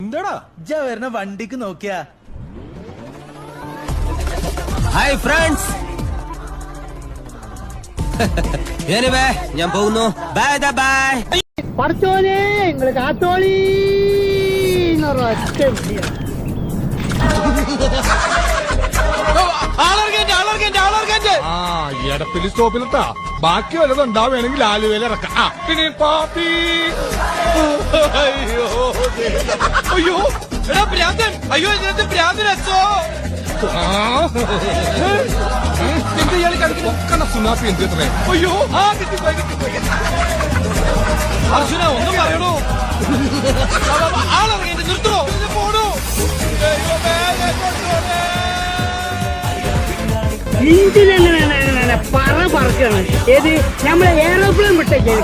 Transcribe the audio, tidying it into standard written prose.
എന്താടാ വരുന്ന വണ്ടിക്ക് നോക്കിയാ. ഹായ് ഫ്രണ്ട്സ്, ഞാൻ പോകുന്നു. Bye bye. പഠിച്ചോനെ നിങ്ങള് കാത്തോളി. എടപ്പില് സ്റ്റോപ്പിലിട്ടാ ബാക്കി വല്ലതും ഉണ്ടാവുകയാണെങ്കിൽ ആലുവയിൽ ഇറക്കാം. പിന്നെ പാപ്പി അയ്യോ അയ്യോ എടാ ഭ്രാന്തൻ, അയ്യോ ഇതിനകത്ത് ഭ്രാന്തൻ അച്ചോ. എന്താ ഇയാൾ കളിക്കുന്ന സുനാപ്പി എന്ത് എത്ര? അയ്യോ ആ കിട്ടിപ്പോയി. അർജുന ഒന്നും പറയണോ? ആളിറങ്ങി നിർത്തണോ? പോണോ? ഇന്ത്യൻ പറക്കാണ് ഏത് നമ്മളെ എയറോപ്ലെയിൻ വിട്ടേക്ക്.